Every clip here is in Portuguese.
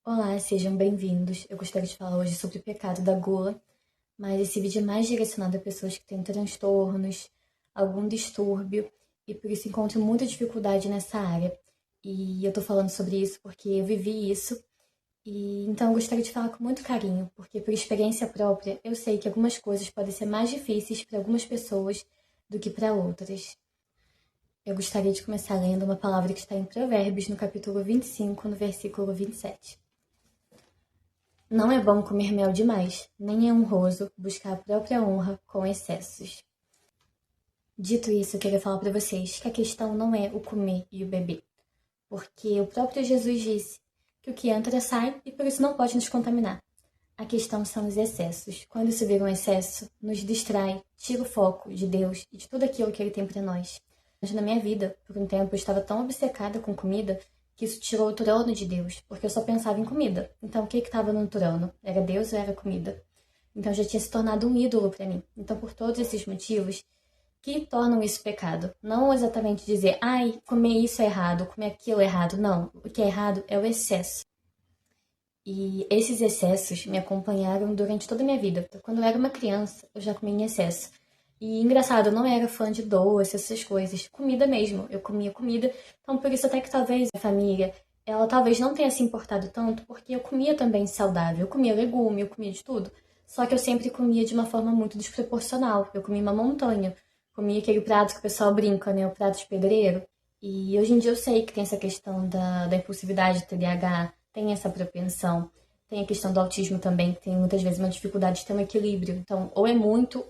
Olá, sejam bem-vindos. Eu gostaria de falar hoje sobre o pecado da gula, mas esse vídeo é mais direcionado a pessoas que têm transtornos, algum distúrbio e por isso encontram muita dificuldade nessa área. E eu tô falando sobre isso porque eu vivi isso e então eu gostaria de falar com muito carinho, porque por experiência própria eu sei que algumas coisas podem ser mais difíceis para algumas pessoas do que para outras. Eu gostaria de começar lendo uma palavra que está em Provérbios, no capítulo 25, no versículo 27. Não é bom comer mel demais, nem é honroso buscar a própria honra com excessos. Dito isso, eu queria falar para vocês que a questão não é o comer e o beber, porque o próprio Jesus disse que o que entra sai e por isso não pode nos contaminar. A questão são os excessos. Quando isso vira um excesso, nos distrai, tira o foco de Deus e de tudo aquilo que Ele tem para nós. Mas na minha vida, por um tempo, eu estava tão obcecada com comida que isso tirou o trono de Deus, porque eu só pensava em comida. Então, o que estava no trono? Era Deus ou era comida? Então, já tinha se tornado um ídolo para mim. Então, por todos esses motivos que tornam isso pecado. Não exatamente dizer, ai, comer isso é errado, comer aquilo é errado. Não, o que é errado é o excesso. E esses excessos me acompanharam durante toda a minha vida. Quando eu era uma criança, eu já comia em excesso. E engraçado, eu não era fã de doce, essas coisas. Comida mesmo, eu comia comida. Então por isso até que talvez a família, ela talvez não tenha se importado tanto, porque eu comia também saudável. Eu comia legume, eu comia de tudo. Só que eu sempre comia de uma forma muito desproporcional. Eu comia uma montanha. Comia aquele prato que o pessoal brinca, né? O prato de pedreiro. E hoje em dia eu sei que tem essa questão da impulsividade, do TDAH, tem essa propensão. Tem a questão do autismo também, que tem muitas vezes uma dificuldade de ter um equilíbrio. Então, ou é muito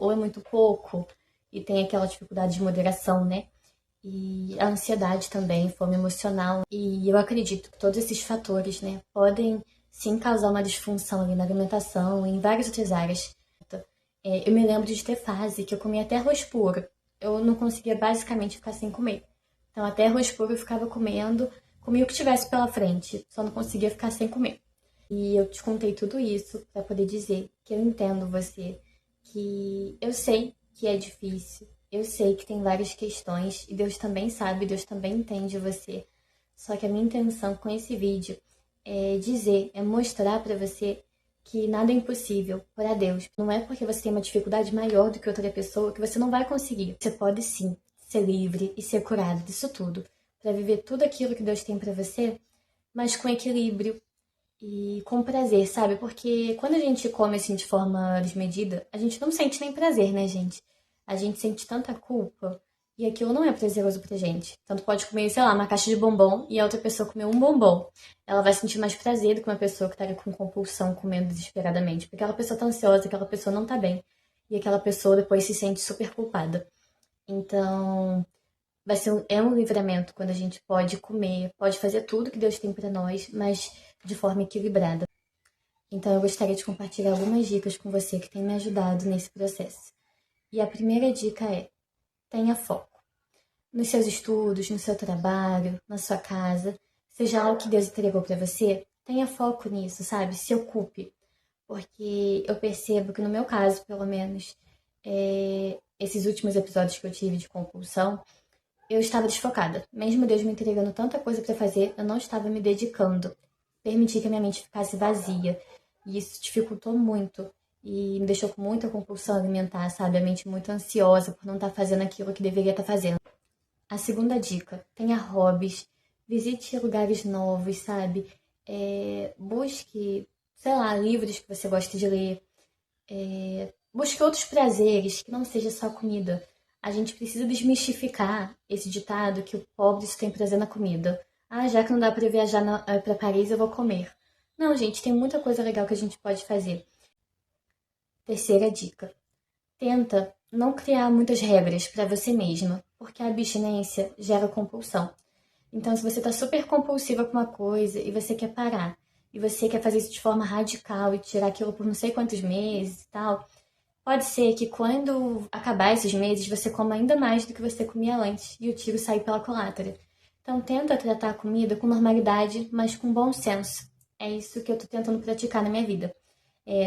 pouco, e tem aquela dificuldade de moderação, né? E a ansiedade também, fome emocional. E eu acredito que todos esses fatores, né, podem sim causar uma disfunção ali na alimentação e em várias outras áreas. Eu me lembro de ter fase que eu comia até arroz puro. Eu não conseguia basicamente ficar sem comer. Então, até arroz puro eu ficava comendo, comia o que tivesse pela frente, só não conseguia ficar sem comer. E eu te contei tudo isso para poder dizer que eu entendo você, que eu sei que é difícil, eu sei que tem várias questões e Deus também sabe, Deus também entende você. Só que a minha intenção com esse vídeo é dizer, é mostrar para você que nada é impossível para Deus. Não é porque você tem uma dificuldade maior do que outra pessoa que você não vai conseguir. Você pode sim ser livre e ser curado disso tudo, para viver tudo aquilo que Deus tem para você, mas com equilíbrio e com prazer, sabe? Porque quando a gente come assim de forma desmedida, a gente não sente nem prazer, né, gente? A gente sente tanta culpa e aquilo não é prazeroso pra gente. Tanto pode comer, sei lá, uma caixa de bombom e a outra pessoa comer um bombom. Ela vai sentir mais prazer do que uma pessoa que tá ali com compulsão, comendo desesperadamente. Porque aquela pessoa tá ansiosa, aquela pessoa não tá bem. E aquela pessoa depois se sente super culpada. Então, é um livramento quando a gente pode comer, pode fazer tudo que Deus tem para nós, mas de forma equilibrada. Então eu gostaria de compartilhar algumas dicas com você que tem me ajudado nesse processo. E a primeira dica é: tenha foco. Nos seus estudos, no seu trabalho, na sua casa, seja lá o que Deus entregou para você, tenha foco nisso, sabe? Se ocupe. Porque eu percebo que no meu caso, pelo menos, esses últimos episódios que eu tive de compulsão, eu estava desfocada. Mesmo Deus me entregando tanta coisa para fazer, eu não estava me dedicando. Permiti que a minha mente ficasse vazia. E isso dificultou muito. E me deixou com muita compulsão alimentar, sabe? A mente muito ansiosa por não estar fazendo aquilo que deveria estar fazendo. A segunda dica: tenha hobbies, visite lugares novos, sabe? Busque, sei lá, livros que você gosta de ler. Busque outros prazeres, que não seja só comida. A gente precisa desmistificar esse ditado que o pobre só tem prazer na comida. Ah, já que não dá para viajar para Paris, eu vou comer. Não, gente, tem muita coisa legal que a gente pode fazer. Terceira dica: tenta não criar muitas regras para você mesma, porque a abstinência gera compulsão. Então, se você está super compulsiva com uma coisa e você quer parar, e você quer fazer isso de forma radical e tirar aquilo por não sei quantos meses e tal, pode ser que quando acabar esses meses você coma ainda mais do que você comia antes e o tiro sair pela culatra. Então tenta tratar a comida com normalidade, mas com bom senso. É isso que eu tô tentando praticar na minha vida.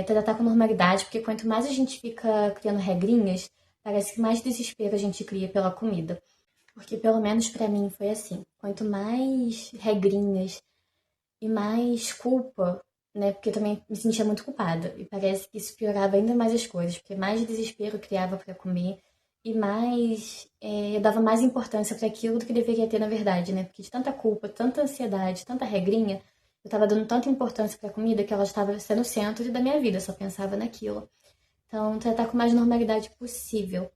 Tratar com normalidade, porque quanto mais a gente fica criando regrinhas, parece que mais desespero a gente cria pela comida. Porque pelo menos pra mim foi assim. Quanto mais regrinhas e mais culpa, né? Porque eu também me sentia muito culpada. E parece que isso piorava ainda mais as coisas, porque mais desespero eu criava para comer e mais eu dava mais importância para aquilo do que deveria ter na verdade, né? Porque de tanta culpa, tanta ansiedade, tanta regrinha, eu estava dando tanta importância para a comida que ela estava sendo o centro da minha vida, eu só pensava naquilo. Então, tratar com mais normalidade possível.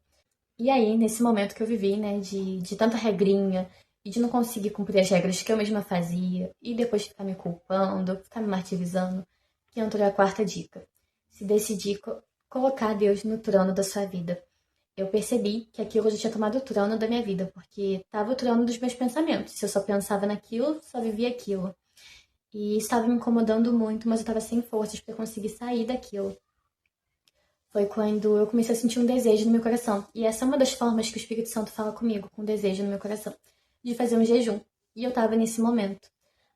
E aí, nesse momento que eu vivi, né, de tanta regrinha e de não conseguir cumprir as regras que eu mesma fazia, e depois ficar me culpando, ficar me martirizando, que entrou a quarta dica. Se decidir colocar Deus no trono da sua vida. Eu percebi que aquilo já tinha tomado o trono da minha vida, porque estava o trono dos meus pensamentos. Se eu só pensava naquilo, só vivia aquilo. E estava me incomodando muito, mas eu estava sem forças para conseguir sair daquilo. Foi quando eu comecei a sentir um desejo no meu coração. E essa é uma das formas que o Espírito Santo fala comigo, com desejo no meu coração, de fazer um jejum. E eu estava nesse momento.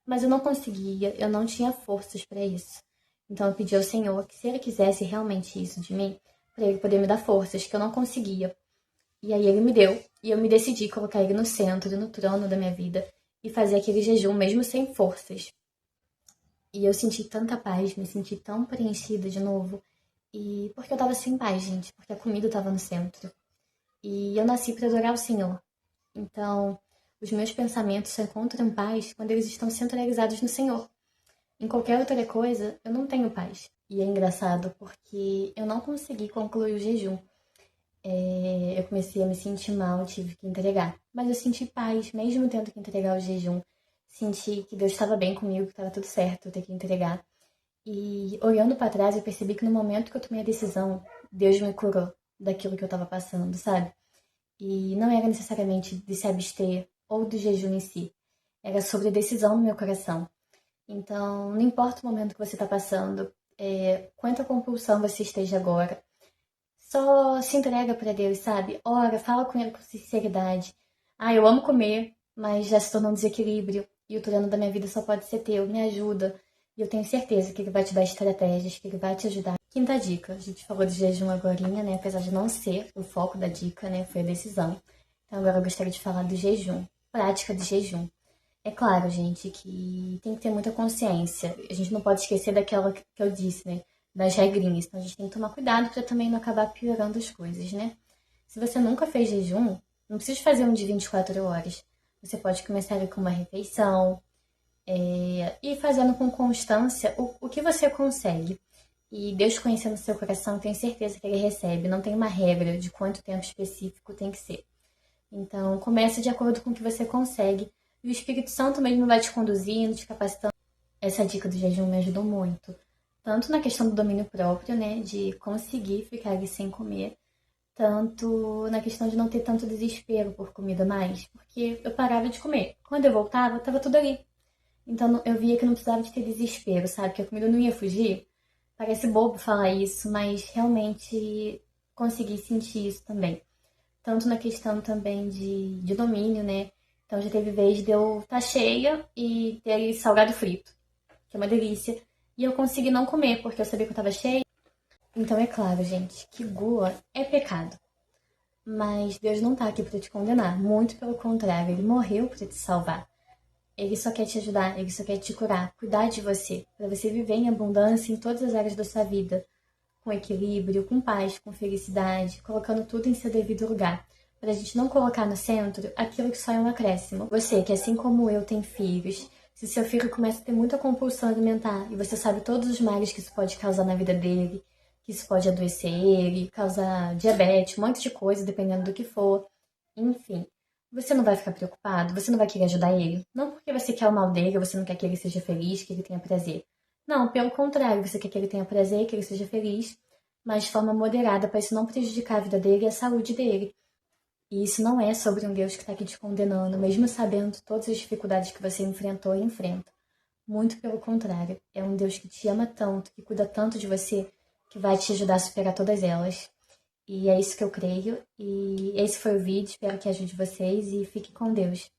Mas eu não conseguia, eu não tinha forças para isso. Então eu pedi ao Senhor que se Ele quisesse realmente isso de mim, para Ele poder me dar forças, que eu não conseguia. E aí Ele me deu, e eu me decidi colocar Ele no centro, no trono da minha vida, e fazer aquele jejum mesmo sem forças. E eu senti tanta paz, me senti tão preenchida de novo. E porque eu tava sem paz, gente, porque a comida tava no centro. E eu nasci para adorar o Senhor. Então, os meus pensamentos só encontram paz quando eles estão centralizados no Senhor. Em qualquer outra coisa, eu não tenho paz. E é engraçado porque eu não consegui concluir o jejum. Eu comecei a me sentir mal, tive que entregar. Mas eu senti paz, mesmo tendo que entregar o jejum. Senti que Deus estava bem comigo, que estava tudo certo, eu ter que entregar. E olhando para trás, eu percebi que no momento que eu tomei a decisão, Deus me curou daquilo que eu estava passando, sabe? E não era necessariamente de se abster ou do jejum em si. Era sobre a decisão no meu coração. Então, não importa o momento que você está passando, quanta compulsão você esteja agora, só se entrega para Deus, sabe? Ora, fala com Ele com sinceridade. Ah, eu amo comer, mas já se tornou um desequilíbrio. E o trono da minha vida só pode ser teu. Me ajuda. E eu tenho certeza que Ele vai te dar estratégias, que Ele vai te ajudar. Quinta dica. A gente falou de jejum agorinha, né? Apesar de não ser o foco da dica, né? Foi a decisão. Então agora eu gostaria de falar do jejum. Prática de jejum. É claro, gente, que tem que ter muita consciência. A gente não pode esquecer daquela que eu disse, né? Das regrinhas. Então a gente tem que tomar cuidado para também não acabar piorando as coisas, né? Se você nunca fez jejum, não precisa fazer um de 24 horas. Você pode começar ali com uma refeição e fazendo com constância o que você consegue. E Deus conhecendo o seu coração, tenho certeza que Ele recebe. Não tem uma regra de quanto tempo específico tem que ser. Então, comece de acordo com o que você consegue. E o Espírito Santo mesmo vai te conduzindo, te capacitando. Essa dica do jejum me ajudou muito. Tanto na questão do domínio próprio, né? De conseguir ficar ali sem comer. Tanto na questão de não ter tanto desespero por comida mais. Porque eu parava de comer. Quando eu voltava, tava tudo ali. Então eu via que não precisava de ter desespero, sabe? Que a comida não ia fugir. Parece bobo falar isso, mas realmente consegui sentir isso também. Tanto na questão também de domínio, né? Então já teve vez de eu estar cheia e ter salgado frito, que é uma delícia. E eu consegui não comer, porque eu sabia que eu estava cheia. Então é claro, gente, que gula é pecado. Mas Deus não tá aqui para te condenar. Muito pelo contrário, Ele morreu para te salvar. Ele só quer te ajudar, Ele só quer te curar, cuidar de você, para você viver em abundância em todas as áreas da sua vida, com equilíbrio, com paz, com felicidade, colocando tudo em seu devido lugar. Para a gente não colocar no centro aquilo que só é um acréscimo. Você, que assim como eu, tem filhos, se seu filho começa a ter muita compulsão alimentar e você sabe todos os males que isso pode causar na vida dele, que isso pode adoecer ele, causar diabetes, um monte de coisa, dependendo do que for, enfim. Você não vai ficar preocupado, você não vai querer ajudar ele. Não porque você quer o mal dele, você não quer que ele seja feliz, que ele tenha prazer. Não, pelo contrário, você quer que ele tenha prazer, que ele seja feliz, mas de forma moderada, para isso não prejudicar a vida dele e a saúde dele. E isso não é sobre um Deus que está aqui te condenando, mesmo sabendo todas as dificuldades que você enfrentou e enfrenta. Muito pelo contrário, é um Deus que te ama tanto, que cuida tanto de você, que vai te ajudar a superar todas elas. E é isso que eu creio. E esse foi o vídeo, espero que ajude vocês e fique com Deus.